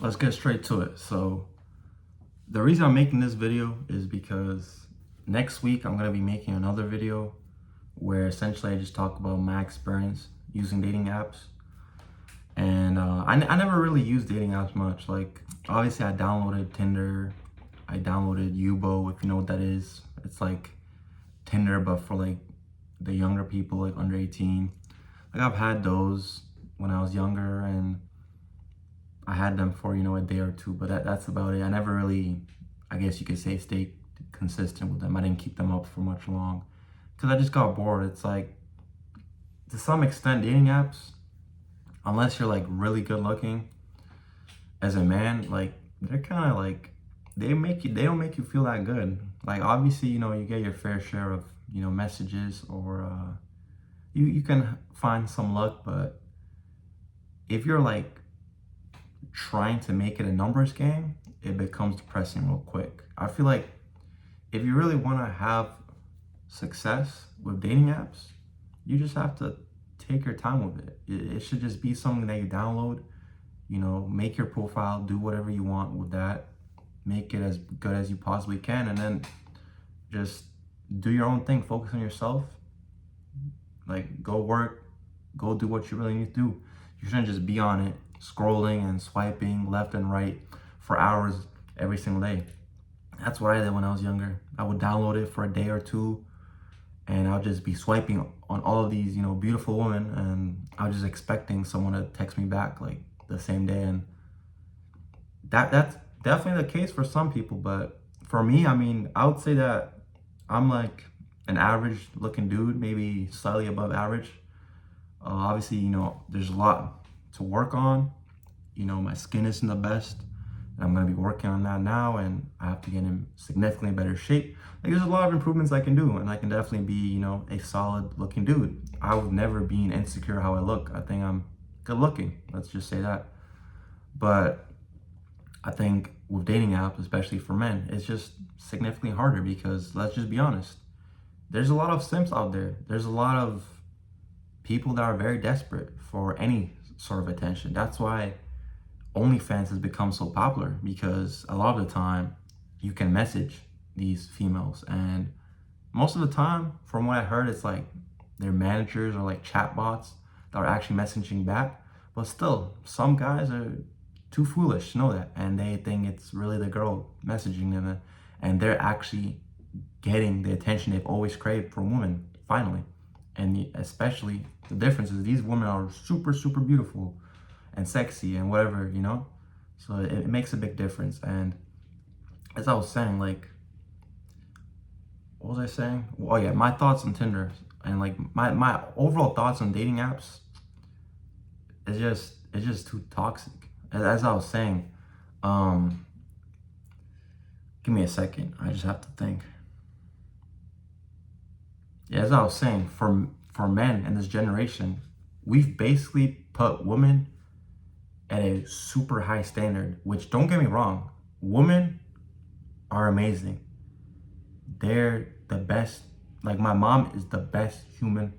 let's get straight to it. So the reason I'm making this video is because next week I'm gonna be making another video where essentially I just talk about my experience using dating apps. And I never really used dating apps much. Like, obviously I downloaded Tinder, I downloaded Yubo, if you know what that is. It's like Tinder, but for like the younger people, like under 18. Like, I've had those when I was younger, and I had them for, a day or two, but that's about it. I never really, I guess you could say, stayed consistent with them. I didn't keep them up for much long because I just got bored. It's like, to some extent, dating apps, unless you're like really good looking as a man, like, they're kind of like, they don't make you feel that good. Like, obviously, you get your fair share of, messages, or you can find some luck, but if you're like trying to make it a numbers game, it becomes depressing real quick. I feel like if you really want to have success with dating apps, you just have to take your time with it. It should just be something that you download, make your profile, do whatever you want with that, make it as good as you possibly can, and then just do your own thing. Focus on yourself. Like, go work, go do what you really need to do. You shouldn't just be on it scrolling and swiping left and right for hours every single day. That's what I did when I was younger. I would download it for a day or two, and I'll just be swiping on all of these, beautiful women, and I was just expecting someone to text me back like the same day. And that's definitely the case for some people, but for me, I mean, I would say that I'm like an average looking dude, maybe slightly above average. Obviously, there's a lot to work on. My skin isn't the best, and I'm gonna be working on that now, and I have to get in significantly better shape. Like, there's a lot of improvements I can do, and I can definitely be, a solid looking dude. I would never be insecure how I look. I think I'm good looking, let's just say that. But I think with dating apps, especially for men, it's just significantly harder because, let's just be honest, there's a lot of simps out there. There's a lot of people that are very desperate for any sort of attention. That's why OnlyFans has become so popular, because a lot of the time you can message these females, and most of the time, from what I heard, it's like their managers or like chatbots that are actually messaging back. But still, some guys are too foolish to know that, and they think it's really the girl messaging them, and they're actually getting the attention they've always craved from women finally. And especially, the difference is these women are super, super beautiful and sexy and whatever, so it makes a big difference. And as I was saying, like, what was I saying? Oh yeah, my thoughts on Tinder, and like my overall thoughts on dating apps is it's just too toxic. As I was saying, give me a second, I just have to think. Yeah, as I was saying, for men in this generation, we've basically put women at a super high standard, which, don't get me wrong, women are amazing. They're the best. Like, my mom is the best human,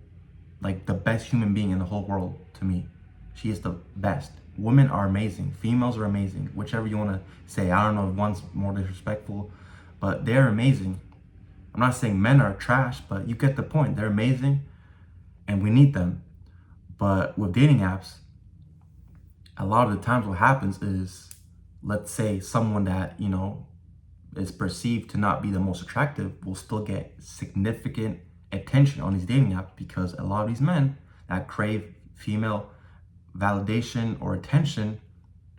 like the best human being in the whole world to me. She is the best. Women are amazing. Females are amazing. Whichever you want to say. I don't know if one's more disrespectful, but they're amazing. I'm not saying men are trash, but you get the point. They're amazing, and we need them. But with dating apps, a lot of the times what happens is, let's say someone that, is perceived to not be the most attractive will still get significant attention on these dating apps, because a lot of these men that crave female validation or attention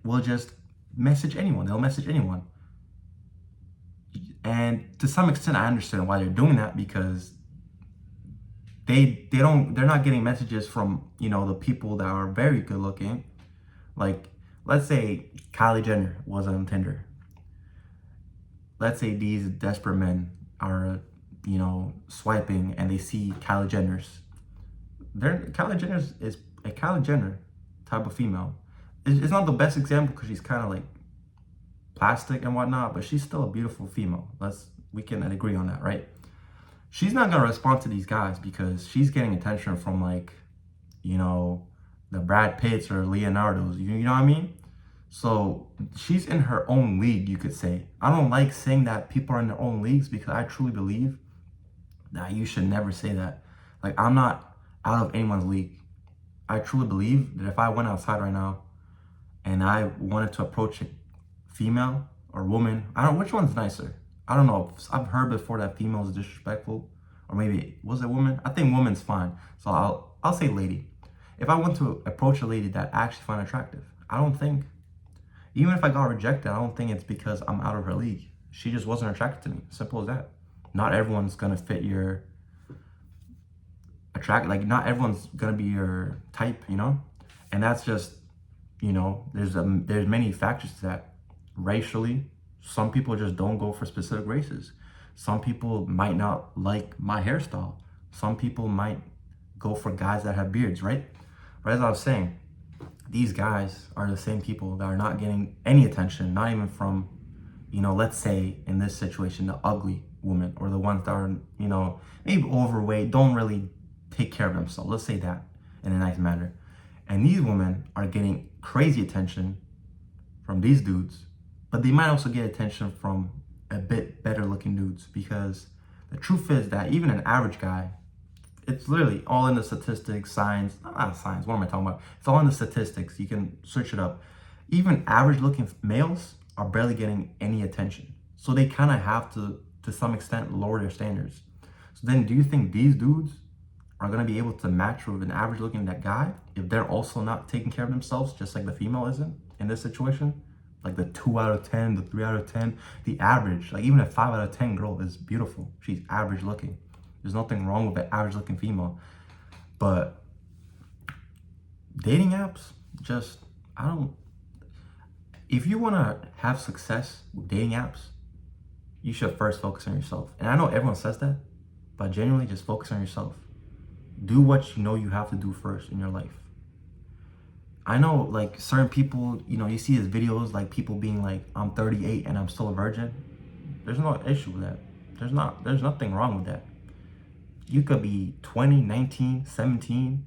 will just message anyone. They'll message anyone. And to some extent, I understand why they're doing that, because they're not getting messages from, the people that are very good looking. Like, let's say Kylie Jenner was on Tinder. Let's say these desperate men are, swiping, and they see Kylie Jenner's. Kylie Jenner is a Kylie Jenner type of female. It's not the best example because she's kind of like plastic and whatnot, but she's still a beautiful female. We can agree on that, right? She's not gonna respond to these guys because she's getting attention from, like, the Brad Pitts or Leonardo's. You know what I mean? So she's in her own league, you could say. I don't like saying that people are in their own leagues because I truly believe that you should never say that. Like, I'm not out of anyone's league. I truly believe that if I went outside right now and I wanted to approach a female or woman, I don't know which one's nicer. I don't know. I've heard before that female is disrespectful, or maybe was it woman? I think woman's fine. So I'll say lady. If I want to approach a lady that I actually find attractive, I don't think, even if I got rejected, I don't think it's because I'm out of her league. She just wasn't attracted to me. Simple as that. Not everyone's gonna fit your like not everyone's gonna be your type, you know? And that's just, you know, there's many factors to that. Racially, some people just don't go for specific races. Some people might not like my hairstyle. Some people might go for guys that have beards, right? But as I was saying, these guys are the same people that are not getting any attention, not even from, you know, let's say in this situation, the ugly woman, or the ones that are, you know, maybe overweight, don't really take care of themselves. Let's say that in a nice manner. And these women are getting crazy attention from these dudes, but they might also get attention from a bit better looking dudes, because the truth is that even an average guy, it's literally all in the statistics, science, not science, what am I talking about? It's all in the statistics. You can search it up. Even average looking males are barely getting any attention. So they kind of have to some extent, lower their standards. So then do you think these dudes are going to be able to match with an average looking that guy if they're also not taking care of themselves, just like the female isn't in this situation? Like the 2 out of 10, the 3 out of 10, the average, like even a 5 out of 10 girl is beautiful. She's average looking. There's nothing wrong with an average looking female. But dating apps, just, if you want to have success with dating apps, you should first focus on yourself. And I know everyone says that, but genuinely just focus on yourself. Do what you know you have to do first in your life. I know like certain people, you know, you see these videos like people being like, I'm 38 and I'm still a virgin. There's no issue with that. There's nothing wrong with that. You could be 20, 19, 17,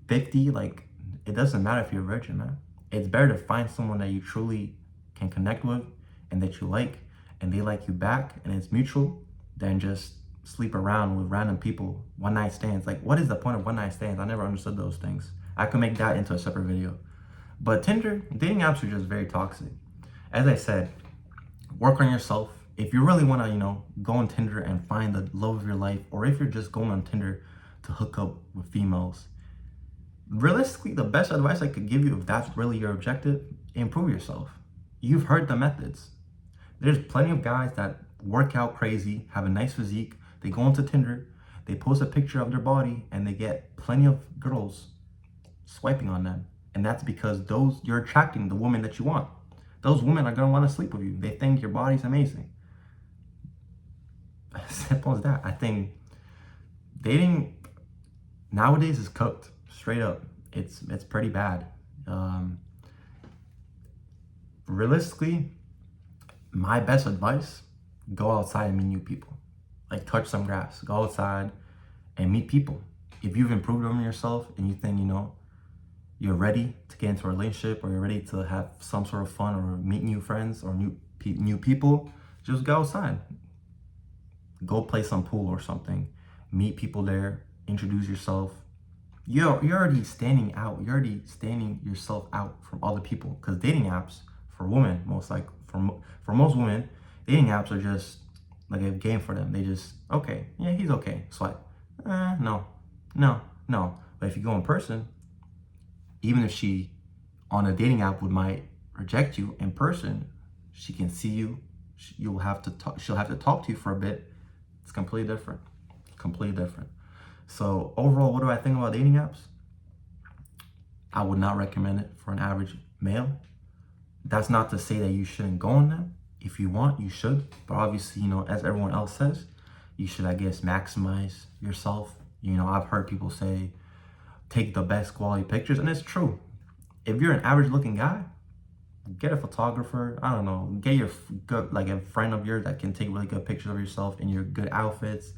50, like it doesn't matter if you're a virgin, man. It's better to find someone that you truly can connect with and that you like and they like you back and it's mutual than just sleep around with random people, one night stands. Like, what is the point of one night stands? I never understood those things. I could make that into a separate video. But Tinder, dating apps are just very toxic. As I said, work on yourself. If you really want to, you know, go on Tinder and find the love of your life, or if you're just going on Tinder to hook up with females, realistically, the best advice I could give you, if that's really your objective, improve yourself. You've heard the methods. There's plenty of guys that work out crazy, have a nice physique. They go onto Tinder, they post a picture of their body, and they get plenty of girls swiping on them. And that's because you're attracting the woman that you want. Those women are gonna want to sleep with you. They think your body's amazing. Simple as that. I think dating nowadays is cooked straight up. It's pretty bad. Realistically, my best advice: go outside and meet new people. Like, touch some grass. Go outside and meet people. If you've improved on yourself and you think, you know, you're ready to get into a relationship, or you're ready to have some sort of fun or meet new friends or new people, just go outside. Go play some pool or something. Meet people there. Introduce yourself. You're already standing out. You're already standing yourself out from other people. Because dating apps, for women, for most women, dating apps are just like a game for them. They just, okay, yeah, he's okay. Swipe. No. But if you go in person, even if she on a dating app might reject you, in person, she can see you. She'll have to talk to you for a bit. It's completely different. Completely different. So overall, what do I think about dating apps? I would not recommend it for an average male. That's not to say that you shouldn't go on them. If you want, you should. But obviously, you know, as everyone else says, you should, I guess, maximize yourself. You know, I've heard people say, take the best quality pictures. And it's true. If you're an average looking guy, get a photographer. I don't know, get like a friend of yours that can take really good pictures of yourself in your good outfits,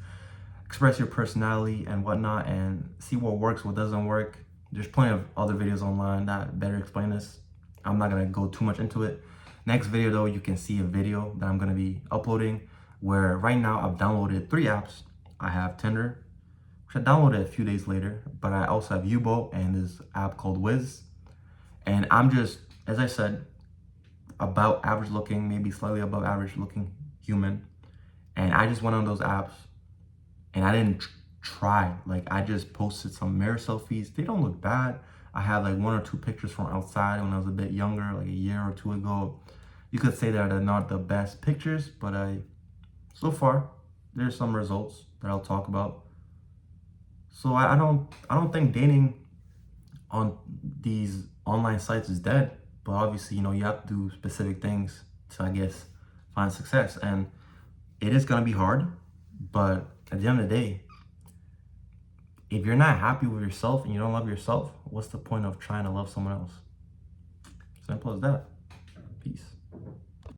express your personality and whatnot, and see what works, what doesn't work. There's plenty of other videos online that better explain this. I'm not gonna go too much into it. Next video though, you can see a video that I'm gonna be uploading where right now I've downloaded 3 apps. I have Tinder, which I downloaded a few days later, but I also have U-Boat and this app called Wiz. And I'm just, as I said, about average looking, maybe slightly above average looking human. And I just went on those apps and I didn't try. Like, I just posted some mirror selfies. They don't look bad. I have like 1 or 2 pictures from outside when I was a bit younger, like a year or 2 ago. You could say that they're not the best pictures, but so far, there's some results that I'll talk about. So I don't think dating on these online sites is dead, but obviously, you have to do specific things to, I guess, find success. And it is gonna be hard, but at the end of the day, if you're not happy with yourself and you don't love yourself, what's the point of trying to love someone else? Simple as that.